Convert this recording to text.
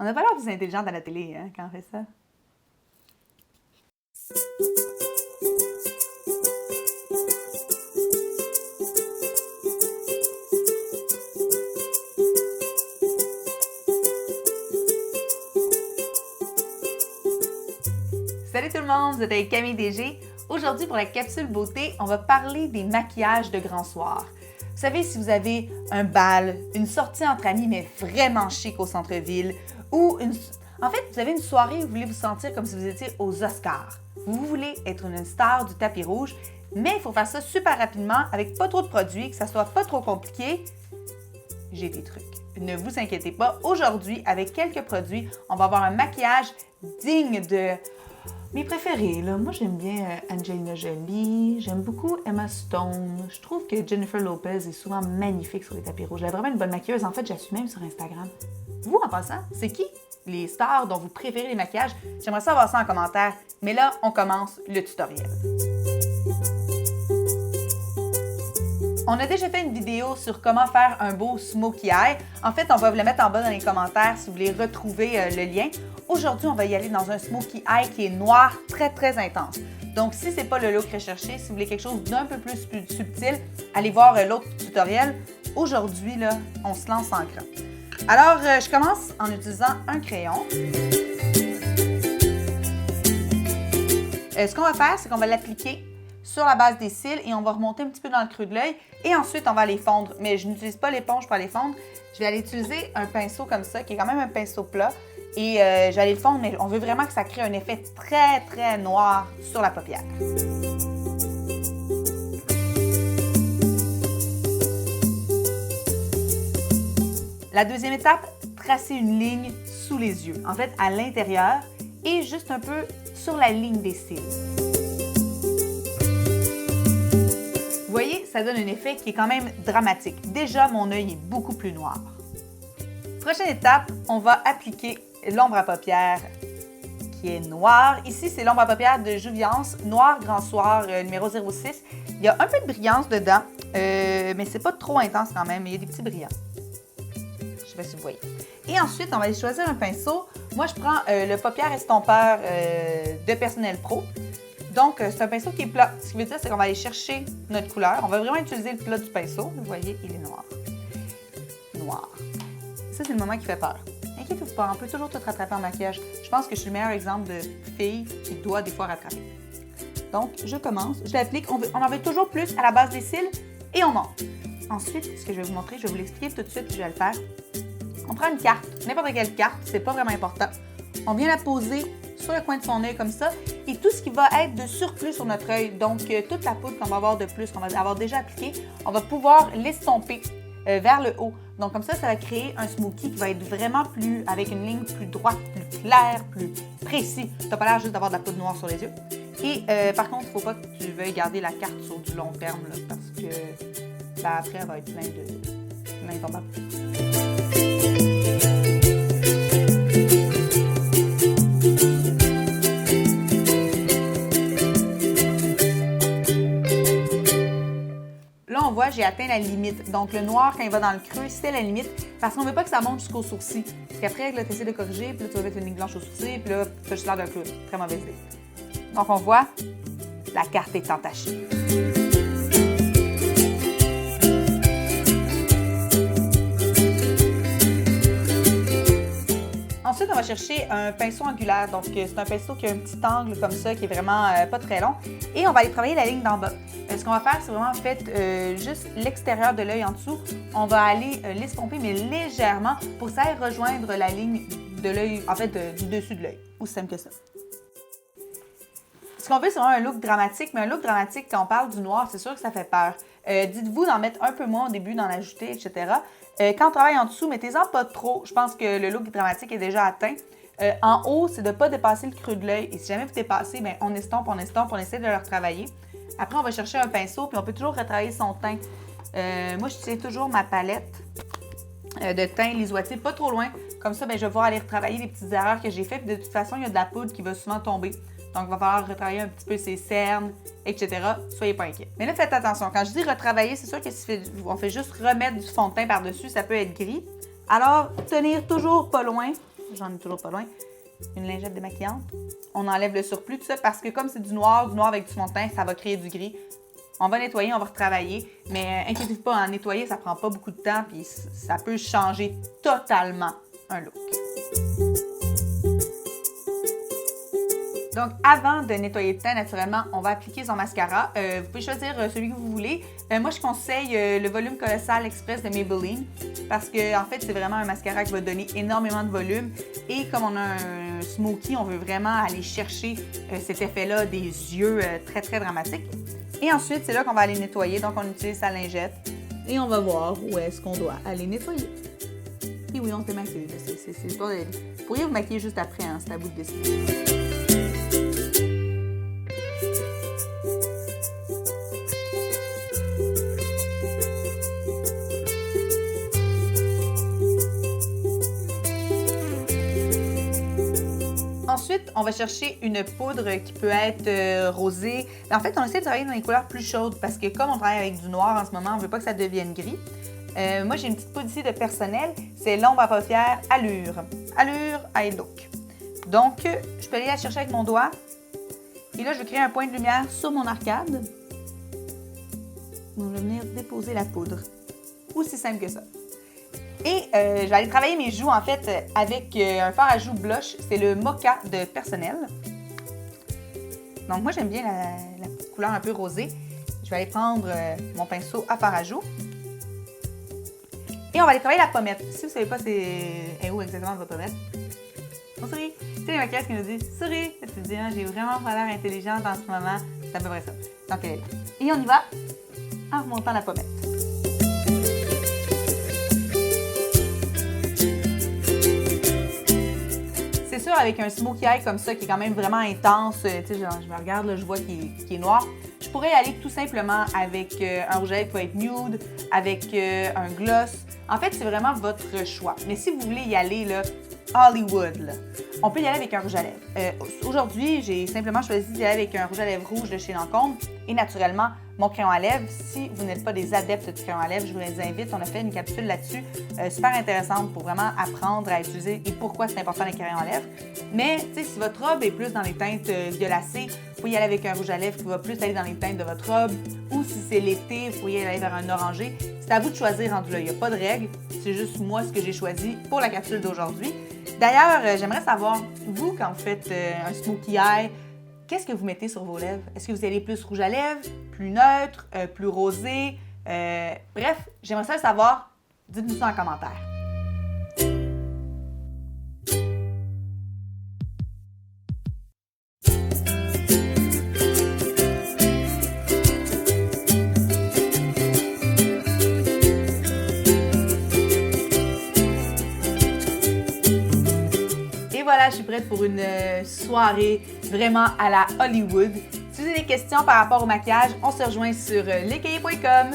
On n'a pas l'air plus intelligente à la télé, hein, quand on fait ça. Salut tout le monde, vous êtes avec Camille DG. Aujourd'hui, pour la capsule beauté, on va parler des maquillages de grand soir. Vous savez, si vous avez un bal, une sortie entre amis, mais vraiment chic au centre-ville, ou en fait, vous avez une soirée où vous voulez vous sentir comme si vous étiez aux Oscars. Vous voulez être une star du tapis rouge, mais il faut faire ça super rapidement, avec pas trop de produits, que ça soit pas trop compliqué. J'ai des trucs. Ne vous inquiétez pas, aujourd'hui, avec quelques produits, on va avoir un maquillage digne de mes préférés. Là. Moi, j'aime bien Angelina Jolie, j'aime beaucoup Emma Stone. Je trouve que Jennifer Lopez est souvent magnifique sur les tapis rouges. Elle est vraiment une bonne maquilleuse. En fait, j'assume même sur Instagram. Vous, en passant, c'est qui les stars dont vous préférez les maquillages? J'aimerais savoir ça en commentaire. Mais là, on commence le tutoriel. On a déjà fait une vidéo sur comment faire un beau smokey eye. En fait, on va vous le mettre en bas dans les commentaires si vous voulez retrouver le lien. Aujourd'hui, on va y aller dans un smokey eye qui est noir, très, très intense. Donc, si ce n'est pas le look recherché, si vous voulez quelque chose d'un peu plus subtil, allez voir l'autre tutoriel. Aujourd'hui, là, on se lance en grand. Alors, je commence en utilisant un crayon. Ce qu'on va faire, c'est qu'on va l'appliquer sur la base des cils et on va remonter un petit peu dans le creux de l'œil et ensuite on va les fondre. Mais je n'utilise pas l'éponge pour les fondre. Je vais aller utiliser un pinceau comme ça, qui est quand même un pinceau plat. Et je vais aller le fondre, mais on veut vraiment que ça crée un effet très, très noir sur la paupière. La deuxième étape, tracer une ligne sous les yeux. En fait, à l'intérieur et juste un peu sur la ligne des cils. Vous voyez, ça donne un effet qui est quand même dramatique. Déjà, mon œil est beaucoup plus noir. Prochaine étape, on va appliquer l'ombre à paupières qui est noire. Ici, c'est l'ombre à paupières de Jouvence, Noir Grand Soir numéro 06. Il y a un peu de brillance dedans, mais c'est pas trop intense quand même, mais il y a des petits brillants. Je sais pas si vous voyez. Et ensuite, on va aller choisir un pinceau. Moi, je prends le paupière estompeur de Personnel Pro. Donc, c'est un pinceau qui est plat. Ce qui veut dire, c'est qu'on va aller chercher notre couleur. On va vraiment utiliser le plat du pinceau. Vous voyez, il est noir. Noir. Ça, c'est le moment qui fait peur. Inquiétez-vous pas, on peut toujours tout rattraper en maquillage. Je pense que je suis le meilleur exemple de fille qui doit des fois rattraper. Donc, je commence. Je l'applique. On en veut toujours plus à la base des cils et on monte. Ensuite, ce que je vais vous montrer, je vais vous l'expliquer tout de suite, je vais le faire. On prend une carte, n'importe quelle carte, c'est pas vraiment important. On vient la poser sur le coin de son œil comme ça et tout ce qui va être de surplus sur notre œil, donc toute la poudre qu'on va avoir de plus, qu'on va avoir déjà appliquée, on va pouvoir l'estomper vers le haut. Donc comme ça va créer un smokey qui va être vraiment plus, avec une ligne plus droite, plus claire, plus précis. Tu n'as pas l'air juste d'avoir de la poudre noire sur les yeux. Et par contre, il ne faut pas que tu veuilles garder la carte sur du long terme là, parce que après, elle va être plein de tombables. Là, on voit, j'ai atteint la limite. Donc, le noir, quand il va dans le creux, c'est la limite parce qu'on ne veut pas que ça monte jusqu'au sourcil. Parce qu'après, là, tu essaies de corriger, puis là, tu vas mettre une ligne blanche au sourcil, puis là, tu as juste l'air d'un clown. Très mauvaise idée. Donc, on voit, la carte est entachée. Ensuite, on va chercher un pinceau angulaire. Donc, c'est un pinceau qui a un petit angle comme ça, qui est vraiment pas très long. Et on va aller travailler la ligne d'en bas. Ce qu'on va faire, c'est vraiment en fait juste l'extérieur de l'œil en dessous. On va aller l'estomper, mais légèrement, pour que ça aille rejoindre la ligne de l'œil, en fait, du dessus de l'œil. Aussi simple que ça. Ce qu'on veut, c'est vraiment un look dramatique, mais un look dramatique, quand on parle du noir, c'est sûr que ça fait peur. Dites-vous d'en mettre un peu moins au début, d'en ajouter, etc. Quand on travaille en dessous, mettez-en pas trop. Je pense que le look dramatique est déjà atteint. En haut, c'est de ne pas dépasser le creux de l'œil. Et si jamais vous dépassez, bien, on estompe, on essaie de le retravailler. Après, on va chercher un pinceau, puis on peut toujours retravailler son teint. Moi, je tiens toujours ma palette de teint lisoité, pas trop loin. Comme ça, bien, je vais pouvoir aller retravailler les petites erreurs que j'ai faites. De toute façon, il y a de la poudre qui va souvent tomber. Donc, il va falloir retravailler un petit peu ses cernes, etc. Soyez pas inquiets. Mais là, faites attention. Quand je dis retravailler, c'est sûr que si on fait juste remettre du fond de teint par-dessus, ça peut être gris. Alors, tenir toujours pas loin j'en ai toujours pas loin, une lingette démaquillante. On enlève le surplus, tout ça, parce que comme c'est du noir avec du fond de teint, ça va créer du gris. On va nettoyer, on va retravailler, mais inquiétez-vous pas, nettoyer, ça prend pas beaucoup de temps, puis ça peut changer totalement un look. Donc, avant de nettoyer le teint, naturellement, on va appliquer son mascara. Vous pouvez choisir celui que vous voulez. Moi, je conseille le volume colossal express de Maybelline parce que, en fait, c'est vraiment un mascara qui va donner énormément de volume. Et comme on a un smoky, on veut vraiment aller chercher cet effet-là des yeux très, très dramatique. Et ensuite, c'est là qu'on va aller nettoyer. Donc, on utilise sa lingette et on va voir où est-ce qu'on doit aller nettoyer. Et oui, on se démaquille. C'est pas... Vous pourriez vous maquiller juste après, hein, c'est à vous de décider. Ensuite, on va chercher une poudre qui peut être rosée. En fait, on essaie de travailler dans les couleurs plus chaudes parce que comme on travaille avec du noir en ce moment, on ne veut pas que ça devienne gris. Moi, j'ai une petite poudre ici de personnel. C'est l'ombre à paupières Allure. Allure Eye Look. Donc, je peux aller la chercher avec mon doigt. Et là, je vais créer un point de lumière sur mon arcade. Donc, je vais venir déposer la poudre. Aussi simple que ça. Et je vais aller travailler mes joues, en fait, avec un fard à joues blush. C'est le Mocha de Personnel. Donc, moi, j'aime bien la petite couleur un peu rosée. Je vais aller prendre mon pinceau à fard à joues. Et on va aller travailler la pommette. Si vous ne savez pas c'est où exactement votre pommette, on sourit. Tu sais, les maquillages qui nous disent « Souris ». Tu te dis « J'ai vraiment pas l'air intelligente en ce moment ». C'est à peu près ça. Donc, elle est là. Et on y va en remontant la pommette. C'est sûr, avec un smokey eye comme ça, qui est quand même vraiment intense, tu sais, je me regarde, là, je vois qu'il est noir, je pourrais aller tout simplement avec un rouge à lèvres qui va être nude, avec un gloss. En fait, c'est vraiment votre choix. Mais si vous voulez y aller, là, Hollywood, là, on peut y aller avec un rouge à lèvres. Aujourd'hui, j'ai simplement choisi d'y aller avec un rouge à lèvres rouge de chez Lancôme et naturellement, mon crayon à lèvres. Si vous n'êtes pas des adeptes du crayon à lèvres, je vous les invite. On a fait une capsule là-dessus, super intéressante pour vraiment apprendre à utiliser et pourquoi c'est important les crayons à lèvres. Mais si votre robe est plus dans les teintes violacées, vous pouvez y aller avec un rouge à lèvres qui va plus aller dans les teintes de votre robe. Ou si c'est l'été, vous pouvez y aller vers un orangé. C'est à vous de choisir rendu là. Il n'y a pas de règle. C'est juste moi ce que j'ai choisi pour la capsule d'aujourd'hui. D'ailleurs, j'aimerais savoir, vous, quand vous faites un smokey eye, qu'est-ce que vous mettez sur vos lèvres? Est-ce que vous allez plus rouge à lèvres, plus neutre, plus rosé? Bref, j'aimerais ça le savoir. Dites-nous ça en commentaire. Et voilà, je suis prête pour une soirée vraiment à la Hollywood. Si vous avez des questions par rapport au maquillage, on se rejoint sur lescahiers.com.